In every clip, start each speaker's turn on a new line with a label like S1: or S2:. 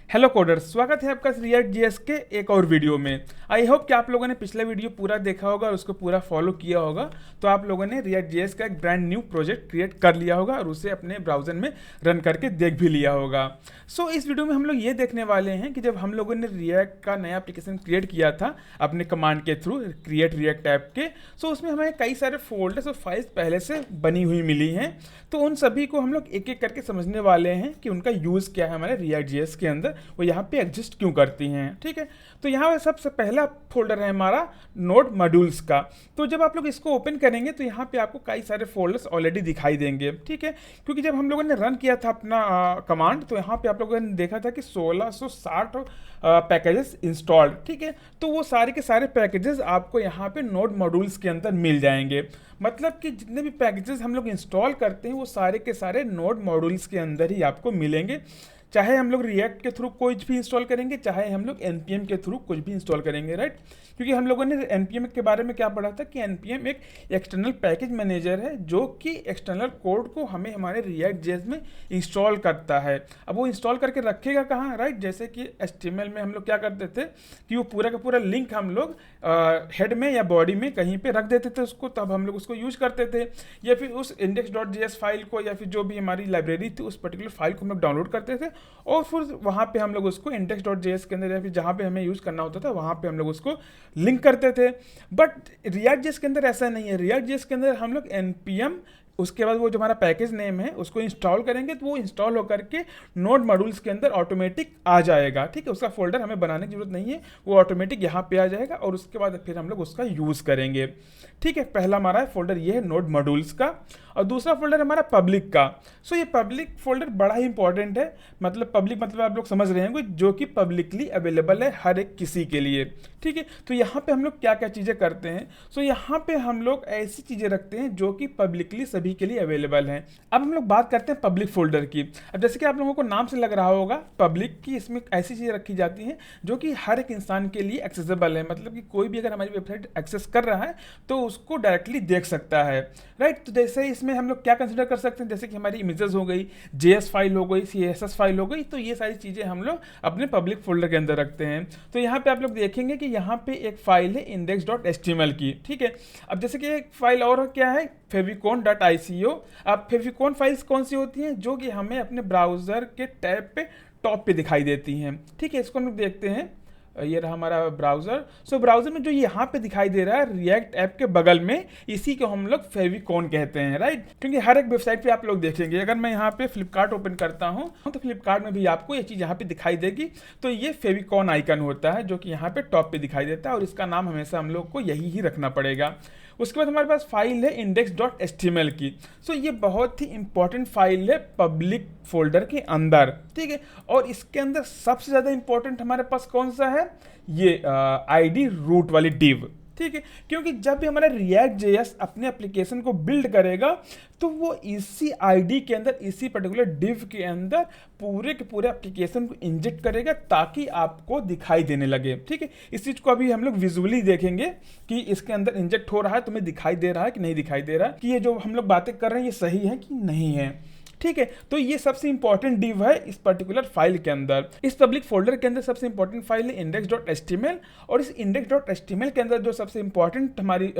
S1: Hello coders, स्वागत है आपका रिएक्ट जेएस के एक और वीडियो में। आई होप कि आप लोगों ने पिछला वीडियो पूरा देखा होगा और उसको पूरा फॉलो किया होगा। तो आप लोगों ने रिएक्ट जेएस का एक ब्रांड न्यू प्रोजेक्ट क्रिएट कर लिया होगा और उसे अपने ब्राउज़र में रन करके देख भी लिया होगा। इस वीडियो में हम लोग ये देखने वाले हैं कि जब हम लोगों ने रिएक्ट का नया एप्लीकेशन क्रिएट किया था अपने कमांड के थ्रू क्रिएट रिएक्ट ऐप के, उसमें हमें कई सारे फोल्डर्स और फाइल्स पहले से बनी हुई मिली हैं। तो उन सभी को हम लोग एक एक करके समझने वाले हैं कि उनका यूज़ क्या है हमारे रिएक्ट जेएस के अंदर, वो यहाँ पे एग्जिस्ट क्यों करती हैं। ठीक है, तो यहाँ पे सबसे पहला फोल्डर है हमारा नोड मॉड्यूल्स का। तो जब आप लोग इसको ओपन करेंगे तो यहाँ पे आपको कई सारे फोल्डर्स ऑलरेडी दिखाई देंगे। ठीक है, क्योंकि जब हम लोगों ने रन किया था अपना कमांड, तो यहाँ पे आप लोगों ने देखा था कि 1660 पैकेजेस इंस्टॉल्ड। ठीक है, तो वो सारे के सारे पैकेजेस आपको यहाँ पे नोड मॉड्यूल्स के अंदर मिल जाएंगे। मतलब कि जितने भी पैकेजेस हम लोग इंस्टॉल करते हैं वो सारे के सारे नोड मॉड्यूल्स के अंदर ही आपको मिलेंगे। चाहे हम लोग रिएक्ट के थ्रू कुछ भी इंस्टॉल करेंगे, चाहे हम लोग एनपीएम के थ्रू कुछ भी इंस्टॉल करेंगे, राइट। क्योंकि हम लोगों ने एनपीएम के बारे में क्या पढ़ा था कि एनपीएम एक एक्सटर्नल पैकेज मैनेजर है जो कि एक्सटर्नल कोड को हमें हमारे रिएक्ट जेएस में इंस्टॉल करता है। अब वो इंस्टॉल करके रखेगा कहाँ, राइट। जैसे कि एचटीएमएल में हम लोग क्या करते थे कि वो पूरा का पूरा लिंक हम लोग हेड में या बॉडी में कहीं पे रख देते थे उसको, तब हम लोग उसको यूज करते थे। या फिर उस index.js फाइल को या फिर जो भी हमारी लाइब्रेरी थी उस पर्टिकुलर फाइल को हम लोग डाउनलोड करते थे और फिर वहाँ पे हम लोग उसको index.js के अंदर या फिर जहाँ पे हमें यूज़ करना होता था वहाँ पे हम लोग उसको लिंक करते थे। बट रिएक्ट जेएस के अंदर ऐसा नहीं है। रिएक्ट जेएस के अंदर हम लोग npm उसके बाद वो जो हमारा पैकेज नेम है उसको इंस्टॉल करेंगे तो वो इंस्टॉल होकर के नोड मॉड्यूल्स के अंदर ऑटोमेटिक आ जाएगा। ठीक है, उसका फोल्डर हमें बनाने की जरूरत नहीं है, वो ऑटोमेटिक यहाँ पे आ जाएगा और उसके बाद फिर हम लोग उसका यूज़ करेंगे। ठीक है, पहला हमारा फोल्डर ये है नोड मॉड्यूल्स का और दूसरा फोल्डर हमारा पब्लिक का। ये पब्लिक फोल्डर बड़ा ही इंपॉर्टेंट है। मतलब पब्लिक मतलब आप लोग समझ रहे होंगे जो कि पब्लिकली अवेलेबल है हर एक किसी के लिए। ठीक है, तो यहाँ पे हम लोग क्या क्या चीज़ें करते हैं। यहाँ पे हम लोग ऐसी चीज़ें रखते हैं जो कि पब्लिकली सभी के लिए अवेलेबल हैं। अब हम लोग बात करते हैं पब्लिक फोल्डर की। अब जैसे कि आप लोगों को नाम से लग रहा होगा पब्लिक की, इसमें ऐसी चीज़ें रखी जाती हैं जो कि हर एक इंसान के लिए एक्सेसिबल है। मतलब कि कोई भी अगर हमारी वेबसाइट एक्सेस कर रहा है तो उसको डायरेक्टली देख सकता है, राइट। तो जैसे इसमें हम लोग क्या कंसिडर कर सकते हैं, जैसे कि हमारी इमेजेस हो गई, जेएस फाइल हो गई, सीएसएस फाइल हो गई, तो ये सारी चीज़ें हम लोग अपने पब्लिक फोल्डर के अंदर रखते हैं। तो यहाँ पे आप लोग देखेंगे कि यहाँ पे एक फाइल है index.html की। ठीक है, अब जैसे कि एक फाइल और क्या है favicon.ico। अब फेविकॉन फाइल्स कौन सी होती हैं, जो कि हमें अपने ब्राउज़र के टैब पे टॉप पे दिखाई देती हैं। ठीक है, इसको हम लोग देखते हैं। ये रहा हमारा ब्राउज़र। ब्राउज़र में जो यहाँ पे दिखाई दे रहा है रिएक्ट ऐप के बगल में, इसी को हम लोग फेविकॉन कहते हैं, राइट। क्योंकि हर एक वेबसाइट पे आप लोग देखेंगे, अगर मैं यहाँ पे फ्लिपकार्ट ओपन करता हूँ तो फ्लिपकार्ट में भी आपको ये चीज़ यहाँ पे दिखाई देगी। तो ये फेविकॉन आइकन होता है जो कि यहाँ पे टॉप पे दिखाई देता है और इसका नाम हमेशा हम लोग को यही ही रखना पड़ेगा। उसके बाद हमारे पास फाइल है index.html की। ये बहुत ही इंपॉर्टेंट फाइल है पब्लिक फोल्डर के अंदर। ठीक है, और इसके अंदर सबसे ज़्यादा इंपॉर्टेंट हमारे पास कौन सा है, ये आईडी रूट वाली डिव। ठीक है, क्योंकि जब भी हमारा रिएक्ट जेएस अपने एप्लीकेशन को बिल्ड करेगा तो वो इसी आईडी के अंदर, इसी पर्टिकुलर डिव के अंदर पूरे के पूरे एप्लीकेशन को इंजेक्ट करेगा ताकि आपको दिखाई देने लगे। ठीक है, इस चीज़ को अभी हम लोग विजुअली देखेंगे कि इसके अंदर इंजेक्ट हो रहा है, तुम्हें दिखाई दे रहा है कि नहीं दिखाई दे रहा है, कि ये जो हम लोग बातें कर रहे हैं ये सही है कि नहीं है। ठीक है, तो ये सबसे इंपॉर्टेंट डिव है इस पर्टिकुलर फाइल के अंदर। इस पब्लिक फोल्डर के अंदर सबसे इंपॉर्टेंट फाइल है index.html और इस index.html के अंदर जो सबसे इंपॉर्टेंट हमारी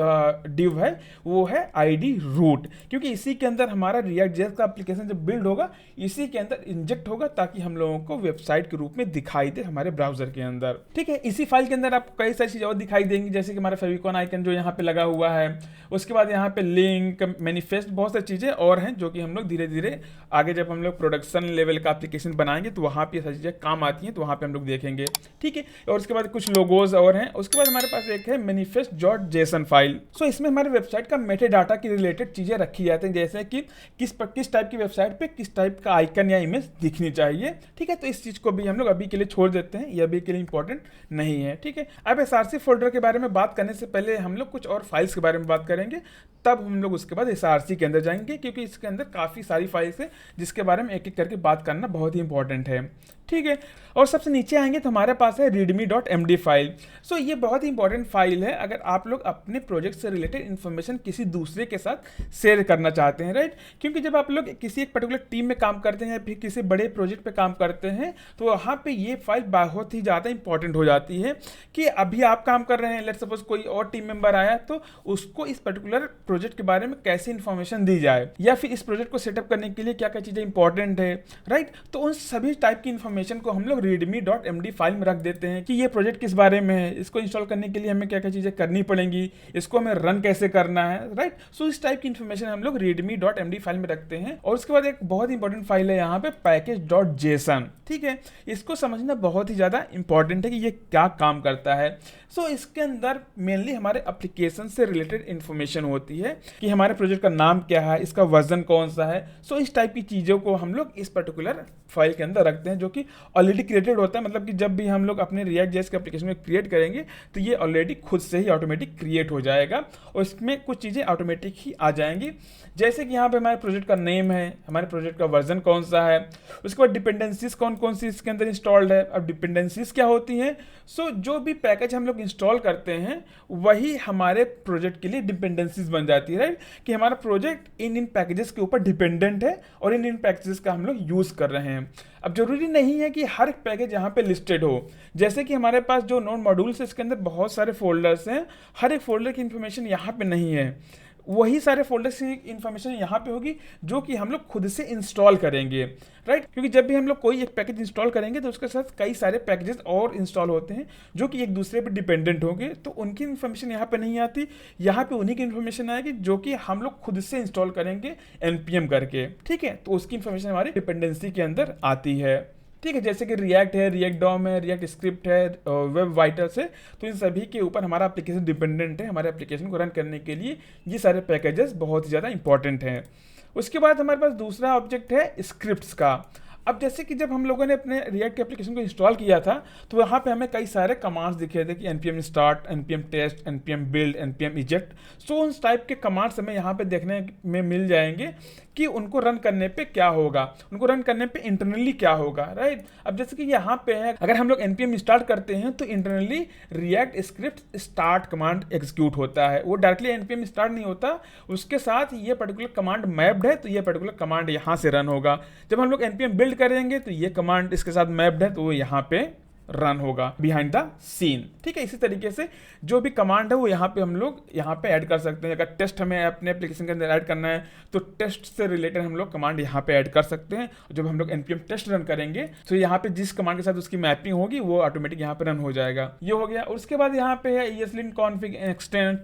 S1: डिव है वो है id root, क्योंकि इसी के अंदर हमारा रिएक्ट जेएस का एप्लीकेशन जब बिल्ड होगा इसी के अंदर इंजेक्ट होगा ताकि हम लोगों को वेबसाइट के रूप में दिखाई दे हमारे ब्राउजर के अंदर। ठीक है, इसी फाइल के अंदर आपको कई सारी चीज़ें और दिखाई देंगी, जैसे कि हमारा फेविकॉन आइकन जो यहाँ पे लगा हुआ है। उसके बाद यहाँ पे लिंक, मैनिफेस्ट, बहुत सारी चीज़ें और हैं जो कि हम लोग धीरे धीरे आगे जब हम लोग प्रोडक्शन लेवल का एप्लीकेशन बनाएंगे तो वहाँ पे सारी चीज़ें काम आती हैं, तो वहाँ पे हम लोग देखेंगे। ठीक है, और उसके बाद कुछ लोगोज और हैं। उसके बाद हमारे पास एक है manifest.json फाइल। इसमें हमारे वेबसाइट का मेटा डाटा की रिलेटेड चीज़ें रखी जाती हैं, जैसे कि किस टाइप की वेबसाइट पे किस टाइप का आइकन या इमेज दिखनी चाहिए। ठीक है, तो इस चीज़ को भी हम लोग अभी के लिए छोड़ देते हैं, ये अभी के लिए इंपॉर्टेंट नहीं है। ठीक है, अब एसआरसी फोल्डर के बारे में बात करने से पहले हम लोग कुछ और फाइल्स के बारे में बात करेंगे, तब हम लोग उसके बाद एसआरसी के अंदर जाएंगे, क्योंकि इसके अंदर काफ़ी सारी फाइल्स हैं जिसके बारे में एक एक करके बात करना बहुत ही इंपॉर्टेंट है। ठीक है। और सबसे नीचे आएंगे तो हमारे पास है readme.md फाइल। सो ये बहुत ही इंपॉर्टेंट फाइल है अगर आप लोग अपने प्रोजेक्ट से रिलेटेड इन्फॉर्मेशन किसी दूसरे के साथ शेयर करना चाहते हैं, राइट। क्योंकि जब आप लोग किसी एक पर्टिकुलर टीम में काम करते हैं, फिर किसी बड़े प्रोजेक्ट पे काम करते हैं, तो वहाँ पे ये फाइल बहुत ही ज़्यादा इंपॉर्टेंट हो जाती है कि अभी आप काम कर रहे हैं, लेट्स सपोज कोई और टीम मेंबर आया तो उसको इस पर्टिकुलर प्रोजेक्ट के बारे में कैसे इन्फॉर्मेशन दी जाए, या फिर इस प्रोजेक्ट को सेटअप करने के लिए क्या क्या चीज़ें इंपॉर्टेंट है, राइट। तो उन सभी टाइप की इन्फॉर्मेशन को हम लोग readme.md फाइल में रख देते हैं कि ये प्रोजेक्ट किस बारे में है, इसको इंस्टॉल करने के लिए हमें क्या क्या चीज़ें करनी पड़ेंगी, इसको हमें रन कैसे करना है, राइट। सो इस टाइप की इन्फॉर्मेशन हम लोग readme.md फाइल में रखते हैं। और उसके बाद एक बहुत इंपॉर्टेंट फाइल है यहाँ पे package.json, ठीक है। इसको समझना बहुत ही ज़्यादा इंपॉर्टेंट है कि ये क्या काम करता है। सो इसके अंदर मेनली हमारे एप्लीकेशन से रिलेटेड इन्फॉर्मेशन होती है कि हमारे प्रोजेक्ट का नाम क्या है, इसका वर्जन कौन सा है। सो इस टाइप की चीज़ों को हम लोग इस पर्टिकुलर फाइल के अंदर रखते हैं, जो कि ऑलरेडी क्रिएटेड होता है। मतलब कि जब भी हम लोग अपने React.js के एप्लीकेशन में क्रिएट करेंगे तो ये ऑलरेडी खुद से ही ऑटोमेटिक क्रिएट हो जाएगा और इसमें कुछ चीज़ें ऑटोमेटिक ही आ जाएंगी। जैसे कि यहाँ पे हमारे प्रोजेक्ट का नेम है, हमारे प्रोजेक्ट का वर्जन कौन सा है, उसके बाद डिपेंडेंसीज कौन कौन सी इसके अंदर इंस्टॉल्ड है। अब डिपेंडेंसीज क्या होती हैं? सो जो भी पैकेज हम लोग इंस्टॉल करते हैं वही हमारे प्रोजेक्ट के लिए डिपेंडेंसीज बन जाती है, राइट। कि हमारा प्रोजेक्ट इन पैकेजेस के ऊपर डिपेंडेंट है और इन पैकेजेस का हम लोग यूज़ कर रहे हैं। अब जरूरी नहीं है कि हर एक पैकेज यहाँ पे लिस्टेड हो। जैसे कि हमारे पास जो नोड मॉड्यूल्स है इसके अंदर बहुत सारे फोल्डर्स हैं, हर एक फोल्डर की इंफॉर्मेशन यहाँ पे नहीं है। वही सारे फोल्डर्स की इंफॉर्मेशन यहाँ पे होगी जो कि हम लोग खुद से इंस्टॉल करेंगे, राइट। क्योंकि जब भी हम लोग कोई एक पैकेज इंस्टॉल करेंगे तो उसके साथ कई सारे पैकेजेस और इंस्टॉल होते हैं जो कि एक दूसरे पे डिपेंडेंट होंगे, तो उनकी इन्फॉर्मेशन यहाँ पे नहीं आती। यहाँ पे उन्हीं की इन्फॉर्मेशन आएगी जो कि हम लोग खुद से इंस्टॉल करेंगे npm करके, ठीक है। तो उसकी इन्फॉर्मेशन हमारी डिपेंडेंसी के अंदर आती है, ठीक है। जैसे कि रिएक्ट है, रिएक्ट डॉम है, रिएक्ट स्क्रिप्ट है, वेब वाइटल्स है, तो इन सभी के ऊपर हमारा एप्लीकेशन डिपेंडेंट है। हमारे एप्लीकेशन को रन करने के लिए ये सारे पैकेजेस बहुत ही ज़्यादा इंपॉर्टेंट हैं। उसके बाद हमारे पास दूसरा ऑब्जेक्ट है स्क्रिप्ट्स का। अब जैसे कि जब हम लोगों ने अपने रिएक्ट के एप्लीकेशन को इंस्टॉल किया था तो वहाँ पे हमें कई सारे कमांड्स दिखे थे कि npm start, npm test, npm build, npm eject। सो उन टाइप के कमांड्स हमें यहाँ पे देखने में मिल जाएंगे कि उनको रन करने पे क्या होगा, उनको रन करने पे इंटरनली क्या होगा, राइट। अब जैसे कि यहाँ पे है, अगर हम लोग npm स्टार्ट करते हैं तो internally react script start command execute होता है। वो डायरेक्टली npm स्टार्ट नहीं होता, उसके साथ ये पर्टिकुलर कमांड मैप्ड है तो ये पर्टिकुलर कमांड यहाँ से रन होगा। जब हम लोग npm बिल्ड करेंगे तो ये कमांड इसके साथ मैप्ड है तो वो यहाँ पे रन होगा बिहाइंड द सीन, ठीक है। इसी तरीके से जो भी कमांड है वो यहाँ पे हम लोग यहाँ पे ऐड कर सकते हैं। अगर टेस्ट हमें अपने एप्लीकेशन के अंदर ऐड करना है तो टेस्ट से रिलेटेड हम लोग कमांड यहाँ पे ऐड कर सकते हैं। जब हम लोग npm टेस्ट रन करेंगे तो यहाँ पे जिस कमांड के साथ उसकी मैपिंग होगी वो ऑटोमेटिक यहाँ पे रन हो जाएगा। ये हो गया। और उसके बाद यहाँ पे है ESLint config extend,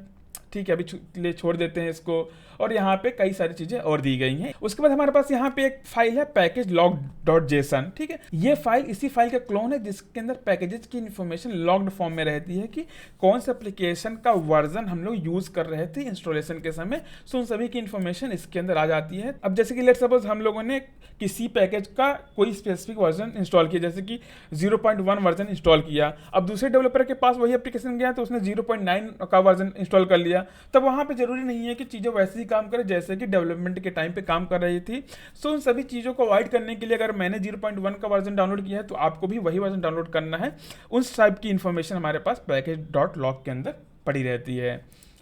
S1: ठीक है, अभी ले छोड़ देते हैं इसको। और यहाँ पे कई सारी चीजें और दी गई हैं। उसके बाद हमारे पास यहाँ पे एक फाइल है पैकेज log.json, ठीक है। ये फाइल इसी फाइल का क्लोन है जिसके अंदर पैकेजेस की इंफॉर्मेशन लॉग्ड फॉर्म में रहती है कि कौन सा एप्लीकेशन का वर्जन हम लोग यूज कर रहे थे इंस्टॉलेशन के समय। सो उन सभी की इंफॉर्मेशन इसके अंदर आ जाती है। अब जैसे कि लेट्स सपोज हम लोगों ने किसी पैकेज का कोई स्पेसिफिक वर्जन इंस्टॉल किया, जैसे कि 0.1 वर्जन इंस्टॉल किया। अब दूसरे डेवलपर के पास वही एप्लीकेशन गया तो उसने 0.9 का वर्जन इंस्टॉल कर लिया। तब वहाँ पे जरूरी नहीं है कि चीज़ें वैसे ही काम करे जैसे कि डेवलपमेंट के टाइम पे काम कर रही थी। सो उन सभी चीज़ों को अवॉइड करने के लिए अगर मैंने 0.1 का वर्जन डाउनलोड किया है तो आपको भी वही वर्जन डाउनलोड करना है। उस टाइप की इंफॉर्मेशन हमारे पास पैकेज.log के अंदर पड़ी रहती है,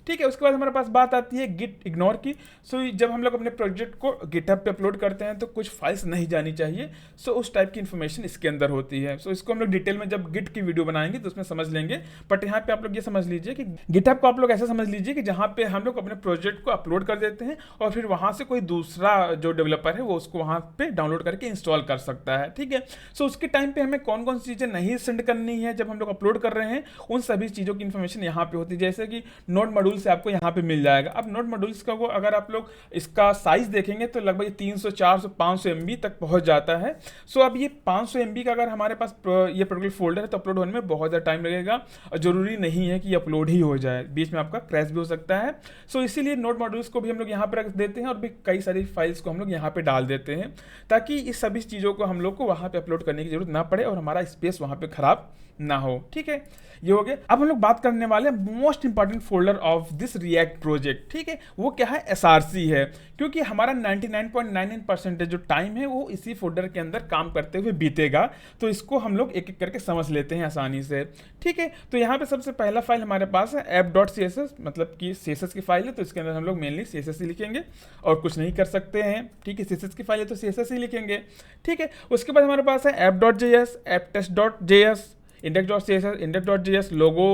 S1: ठीक है। उसके बाद हमारे पास बात आती है गिट इग्नोर की। सो जब हम लोग अपने प्रोजेक्ट को गिटहब पे अपलोड करते हैं तो कुछ फाइल्स नहीं जानी चाहिए। सो उस टाइप की इन्फॉर्मेशन इसके अंदर होती है। सो इसको हम लोग डिटेल में जब गिट की वीडियो बनाएंगे तो उसमें समझ लेंगे। बट यहाँ पे आप लोग ये समझ लीजिए कि गिटहब को आप लोग ऐसा समझ लीजिए कि जहाँ पे हम लोग अपने प्रोजेक्ट को अपलोड कर देते हैं और फिर वहाँ से कोई दूसरा जो डेवलपर है वो उसको वहाँ पे डाउनलोड करके इंस्टॉल कर सकता है, ठीक है। सो उसके टाइम पे हमें कौन कौन सी चीज़ें नहीं सेंड करनी है जब हम लोग अपलोड कर रहे हैं, उन सभी चीज़ों की इन्फॉर्मेशन यहाँ पे होती है। जैसे कि नोड मॉड्यूल से आपको यहाँ पे मिल जाएगा। अब नोड मॉड्यूल्स का वो अगर आप लोग इसका साइज देखेंगे तो लगभग 300, 400, 500 MB तक पहुंच जाता है। सो अब ये 500 MB का अगर हमारे पास ये पर्टिकुलर फोल्डर है तो अपलोड होने में बहुत ज़्यादा टाइम लगेगा और जरूरी नहीं है कि अपलोड ही हो जाए, बीच में आपका क्रैश भी हो सकता है। सो इसीलिए नोड मॉड्यूल्स को भी हम लोग यहाँ पे रख देते हैं और भी कई सारी फाइल्स को हम लोग यहाँ पे डाल देते हैं ताकि इस सभी चीज़ों को हम लोग को वहाँ पे अपलोड करने की जरूरत ना पड़े और हमारा स्पेस वहाँ पे खराब ना हो, ठीक है। ये हो गया। अब हम लोग बात करने वाले हैं most important folder of of this react project, ठीक है, वो क्या है, SRC है, क्योंकि हमारा 99.99% जो टाइम है वो इसी फोल्डर के अंदर काम करते हुए बीतेगा। तो इसको हम लोग एक एक करके समझ लेते हैं आसानी से, ठीक है। तो यहाँ पे सबसे पहला फाइल हमारे पास है app.css, मतलब कि CSS की फाइल है, तो इसके अंदर हम लोग मेनली CSS ही लिखेंगे और कुछ नहीं कर सकते हैं, ठीक है। CSS की फाइल है तो CSS ही लिखेंगे, ठीक है। उसके बाद हमारे पास है app.js, apptest.js, index.css, index.js, logo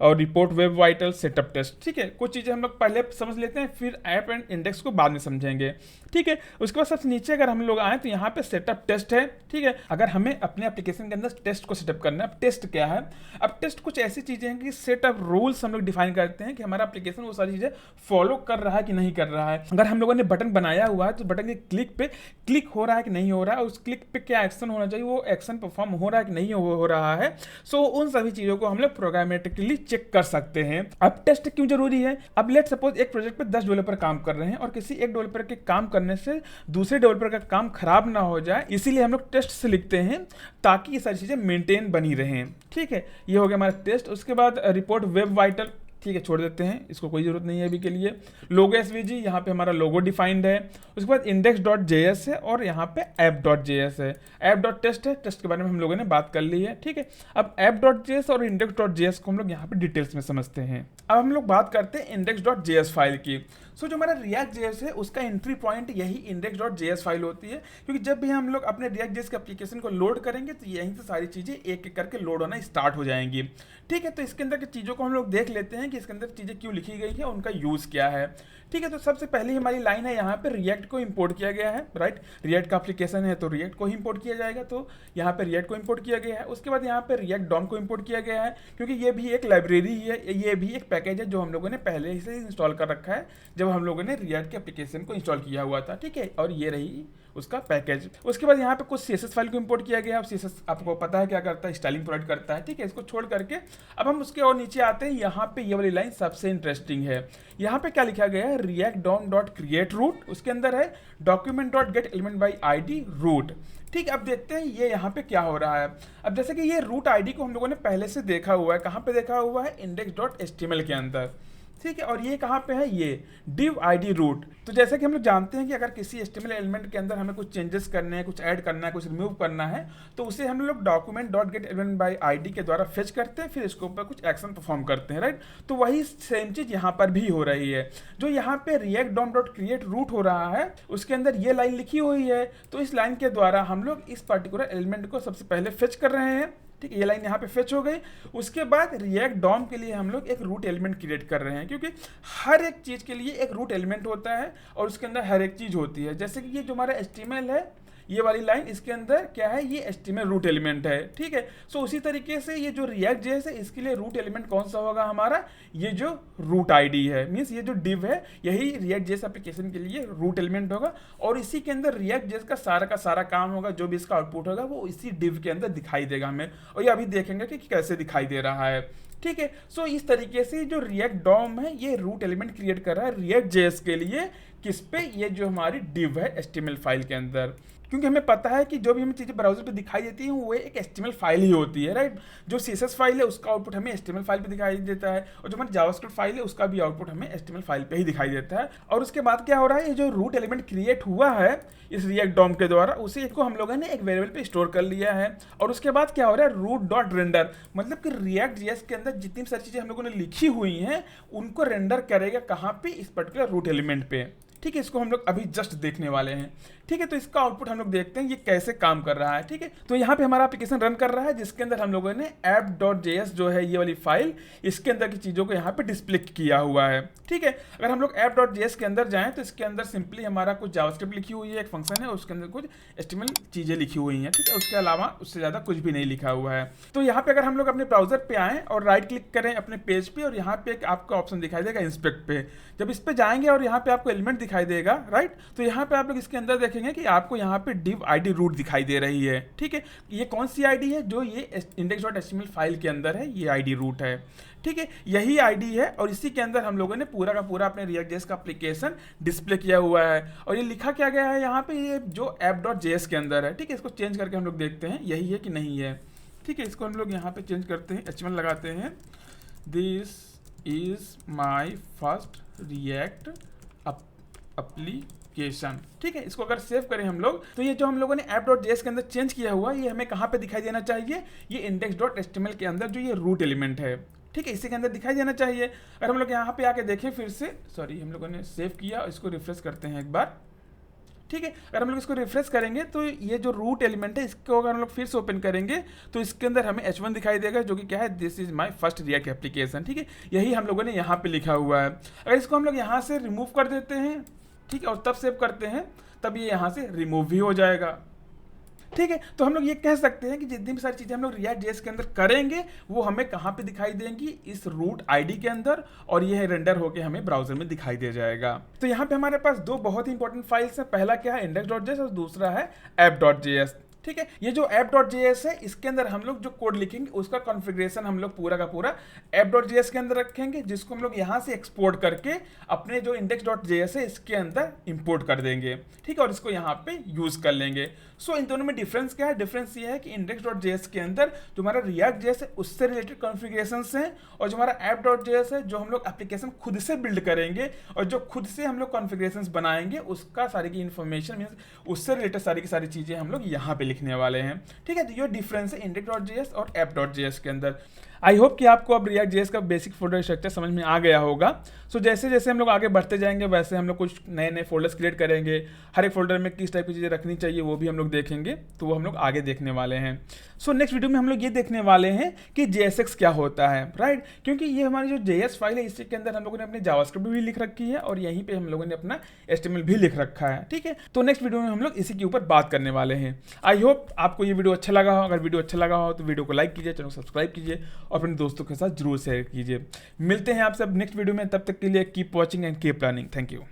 S1: और report web vital, setup test, ठीक है। कुछ चीज़ें हम लोग पहले समझ लेते हैं, फिर ऐप एंड इंडेक्स को बाद में समझेंगे, ठीक है। उसके बाद सबसे नीचे अगर हम लोग आए तो यहाँ पे सेटअप टेस्ट है, ठीक है। अगर हमें अपने एप्लीकेशन के अंदर टेस्ट को सेटअप करना है, अब टेस्ट क्या है, अब टेस्ट कुछ ऐसी चीज़ें हैं कि सेटअप रूल्स हम लोग डिफाइन करते हैं कि हमारा एप्लीकेशन वो सारी चीज़ें फॉलो कर रहा है कि नहीं कर रहा है। अगर हम लोगों ने बटन बनाया हुआ है तो बटन के क्लिक पे क्लिक हो रहा है कि नहीं हो रहा है, उस क्लिक पे क्या एक्शन होना चाहिए, वो एक्शन परफॉर्म हो रहा है कि नहीं हो रहा है। सो उन सभी चीज़ों को हम लोग प्रोग्रामेटिकली चेक कर सकते हैं। अब टेस्ट क्यों जरूरी है, अब लेट सपोज एक प्रोजेक्ट पे 10 डेवलपर काम कर रहे हैं और किसी एक डेवलपर के काम करने से दूसरे डेवलपर का काम खराब ना हो जाए, इसीलिए हम लोग टेस्ट से लिखते हैं ताकि ये सारी चीजें मेंटेन बनी रहें, ठीक है। ये हो गया हमारा टेस्ट। उसके बाद रिपोर्ट वेब वाइटल, ठीक है, छोड़ देते हैं, इसको कोई जरूरत नहीं है अभी के लिए। लोगो एसवीजी, यहाँ पे हमारा लोगो डिफाइंड है। उसके बाद index.js है और यहाँ पे app.js है। app.test है, टेस्ट के बारे में हम लोगों ने बात कर ली है, ठीक है। अब app.js और index.js को हम लोग यहाँ पे डिटेल्स में समझते हैं। अब हम लोग बात करते हैं index.js फाइल की। जो हमारा React.js है उसका एंट्री पॉइंट यही index.js फाइल होती है, क्योंकि जब भी हम लोग अपने React.js के एप्लीकेशन को लोड करेंगे तो यहीं से सारी चीज़ें एक एक करके लोड होना स्टार्ट हो जाएंगी, ठीक है। तो इसके अंदर की चीज़ों को हम लोग देख लेते हैं कि इसके अंदर चीज़ें क्यों लिखी गई है, उनका यूज़ क्या है, ठीक है। तो सबसे पहली हमारी लाइन है, यहाँ पे React को इंपोर्ट किया गया है, राइट। React का एप्लीकेशन है तो React को ही इंपोर्ट किया जाएगा, तो यहाँ पे React को इंपोर्ट किया गया है। उसके बाद यहाँ पे React DOM को इंपोर्ट किया गया है, क्योंकि ये भी एक लाइब्रेरी है, ये भी एक पैकेज है जो हम लोगों ने पहले ही से इंस्टॉल कर रखा है जब हम लोगों ने React के एप्लीकेशन को इंस्टॉल किया हुआ था, ठीक है। और ये रही उसका पैकेज। उसके बाद यहाँ पे कुछ CSS फाइल को इंपोर्ट किया गया है। अब CSS आपको पता है क्या करता है, स्टाइलिंग प्रोवाइड करता है, ठीक है। इसको छोड़ करके अब हम उसके और नीचे आते हैं। यहाँ पे ये वाली लाइन सबसे इंटरेस्टिंग है। यहाँ पे क्या लिखा गया है, react dom.create root, उसके अंदर है document.get element by id root, ठीक है। अब देखते हैं ये यहाँ पे क्या हो रहा है। अब जैसे कि ये रूट आईडी को हम लोगों ने पहले से देखा हुआ है, कहाँ पे देखा हुआ है, index.html के अंदर, ठीक है। और ये कहाँ पे है, ये div id root। तो जैसे कि हम लोग जानते हैं कि अगर किसी HTML एलिमेंट के अंदर हमें कुछ चेंजेस करने हैं, कुछ ऐड करना है, कुछ रिमूव करना है, तो उसे हम लोग document.getElementById के द्वारा फेच करते हैं, फिर इसके ऊपर कुछ एक्शन परफॉर्म करते हैं, राइट। तो वही सेम चीज यहाँ पर भी हो रही है। जो यहाँ पे react dom.create root हो रहा है उसके अंदर ये लाइन लिखी हुई है, तो इस लाइन के द्वारा हम लोग इस पर्टिकुलर एलिमेंट को सबसे पहले फेच कर रहे हैं, ठीक है। ये लाइन यहाँ पे फेच हो गई। उसके बाद रिएक्ट डॉम के लिए हम लोग एक रूट एलिमेंट क्रिएट कर रहे हैं, क्योंकि हर एक चीज़ के लिए एक रूट एलिमेंट होता है और उसके अंदर हर एक चीज़ होती है। जैसे कि ये जो हमारा HTML है, ये वाली लाइन, इसके अंदर क्या है, ये HTML रूट एलिमेंट है, ठीक है। सो उसी तरीके से ये जो React.js है इसके लिए रूट एलिमेंट कौन सा होगा हमारा, ये जो रूट आईडी है, मीन्स ये जो div है यही React.js एप्लीकेशन के लिए रूट एलिमेंट होगा और इसी के अंदर React.js का सारा काम होगा। जो भी इसका आउटपुट होगा वो इसी div के अंदर दिखाई देगा हमें, और ये अभी देखेंगे कि कैसे दिखाई दे रहा है, ठीक है। सो इस तरीके से जो React DOM है ये रूट एलिमेंट क्रिएट कर रहा है React.js के लिए, किस पे, ये जो हमारी div है HTML फाइल के अंदर। क्योंकि हमें पता है कि जो भी हमें चीज़ें ब्राउजर पे दिखाई देती हैं वो एक HTML फाइल ही होती है, राइट। जो CSS फाइल है उसका आउटपुट हमें HTML फाइल पे दिखाई देता है, और जो हमारी जावास्क्रिप्ट फाइल है उसका भी आउटपुट हमें HTML फाइल पे ही दिखाई देता है। और उसके बाद क्या हो रहा है, ये जो रूट एलिमेंट क्रिएट हुआ है इस React DOM के द्वारा, उसी को हम लोगों ने एक वेरिएबल पे स्टोर कर लिया है। और उसके बाद क्या हो रहा है, root.render, मतलब कि React.js के अंदर जितनी सारी चीज़ें हम लोगों ने लिखी हुई हैं उनको रेंडर करेगा कहाँ पे, इस पर्टिकुलर रूट एलिमेंट पे, ठीक है। इसको हम लोग अभी जस्ट देखने वाले हैं, ठीक है। तो इसका आउटपुट हम लोग देखते हैं ये कैसे काम कर रहा है, ठीक है। तो यहाँ पे हमारा एप्लीकेशन रन कर रहा है जिसके अंदर हम लोगों ने app.js जो है ये वाली फाइल, इसके अंदर की चीज़ों को यहाँ पे डिस्प्ले किया हुआ है, ठीक है। अगर हम लोग app.js के अंदर जाएं तो इसके अंदर सिंपली हमारा कुछ जावास्क्रिप्ट लिखी हुई है, एक फंक्शन है, उसके अंदर कुछ HTML चीज़ें लिखी हुई हैं, ठीक है। उसके अलावा उससे ज़्यादा कुछ भी नहीं लिखा हुआ है। तो यहाँ पे अगर हम लोग अपने ब्राउजर पे आएँ और राइट क्लिक करें अपने पेज पे, और यहाँ पे एक आपको ऑप्शन दिखाई देगा इंस्पेक्ट पे, जब इस पे जाएंगे और यहाँ पे आपको एलिमेंट दिखाई देगा, राइट, तो यहाँ पे आप लोग इसके अंदर देखेंगे कि आपको यहाँ पे div id root दिखाई दे रही है, ठीक है। ये कौन सी आईडी है, जो ये index.html फाइल के अंदर है, ये आईडी रूट है, ठीक है। यही आईडी है और इसी के अंदर हम लोगों ने पूरा का पूरा अपने React.js का एप्लीकेशन डिस्प्ले किया हुआ है। और ये लिखा क्या गया है यहाँ पे, ये जो app.js के अंदर है, ठीक है। इसको चेंज करके हम लोग देखते हैं यही है कि नहीं है, ठीक है। इसको हम लोग यहाँ पे चेंज करते हैं, HTML लगाते हैं, this is my first react application. ठीक है, इसको अगर सेव करें हम लोग तो ये जो हम लोगों ने app.js के अंदर चेंज किया हुआ ये हमें कहाँ पे दिखाई देना चाहिए, ये index.html के अंदर जो ये रूट एलिमेंट है, ठीक है, इसी के अंदर दिखाई देना चाहिए। अगर हम लोग यहाँ पे आके देखें फिर से, सॉरी हम लोगों ने सेव किया, इसको रिफ्रेश करते हैं एक बार। ठीक है, अगर हम लोग इसको रिफ्रेश करेंगे तो ये जो रूट एलिमेंट है इसको अगर हम लोग फिर से ओपन करेंगे तो इसके अंदर हमें h1 दिखाई देगा, जो कि क्या है, this is my first react application. ठीक है, यही हम लोगों ने यहाँ पे लिखा हुआ है। अगर इसको हम लोग यहाँ से रिमूव कर देते हैं, ठीक है, और तब सेव करते हैं, तब ये यहाँ से रिमूव भी हो जाएगा। ठीक है, तो हम लोग ये कह सकते हैं कि जितनी भी सारी चीज़ें हम लोग React.js के अंदर करेंगे वो हमें कहाँ पे दिखाई देंगी, इस रूट आईडी के अंदर, और ये रेंडर होके हमें ब्राउजर में दिखाई दे जाएगा। तो यहाँ पे हमारे पास दो बहुत ही इंपॉर्टेंट फाइल्स हैं, पहला क्या है index.js और दूसरा है app.js। ठीक है, ये जो app.js है इसके अंदर हम लोग जो कोड लिखेंगे उसका कॉन्फ़िगरेशन हम लोग पूरा का पूरा app.js के अंदर रखेंगे, जिसको हम लोग यहाँ से एक्सपोर्ट करके अपने जो index.js है इसके अंदर इंपोर्ट कर देंगे। ठीक है, और इसको यहाँ पे यूज़ कर लेंगे। सो इन दोनों में डिफरेंस क्या है, डिफरेंस ये है कि index.js के अंदर जो हमारा React.js है उससे रिलेटेड कॉन्फ़िगरेशंस हैं, और जो हमारा app.js है जो हम लोग एप्लीकेशन खुद से बिल्ड करेंगे और जो खुद से हम लोग कॉन्फ़िगरेशंस बनाएंगे उसका सारी की इन्फॉर्मेशन मीन्स उससे रिलेटेड सारी की सारी चीज़ें हम लोग यहाँ पे लिखने वाले हैं। ठीक है, तो ये डिफरेंस है index.js और app.js के अंदर। आई होप कि आपको अब React.js का बेसिक फोल्डर स्ट्रक्चर समझ में आ गया होगा। सो जैसे जैसे हम लोग आगे बढ़ते जाएंगे वैसे हम लोग कुछ नए नए फोल्डर्स क्रिएट करेंगे, हर एक फोल्डर में किस टाइप की चीज़ें रखनी चाहिए वो भी हम लोग देखेंगे, तो वो हम लोग आगे देखने वाले हैं। सो नेक्स्ट वीडियो में हम लोग ये देखने वाले हैं कि JSX क्या होता है, राइट, क्योंकि ये हमारी जो JS फाइल है इसी के अंदर हम लोगों ने अपनी जावास्क्रिप्ट भी लिख रखी है और यहीं पे हम लोगों ने अपना HTML भी लिख रखा है। ठीक है, तो नेक्स्ट वीडियो में हम लोग इसी के ऊपर बात करने वाले हैं। आई होप आपको ये वीडियो अच्छा लगा हो, अगर वीडियो अच्छा लगा हो तो वीडियो को लाइक कीजिए, चैनल को सब्सक्राइब कीजिए और अपने दोस्तों के साथ जरूर शेयर कीजिए। मिलते हैं आपसे अब नेक्स्ट वीडियो में, तब तक के लिए keep watching and keep learning. Thank you.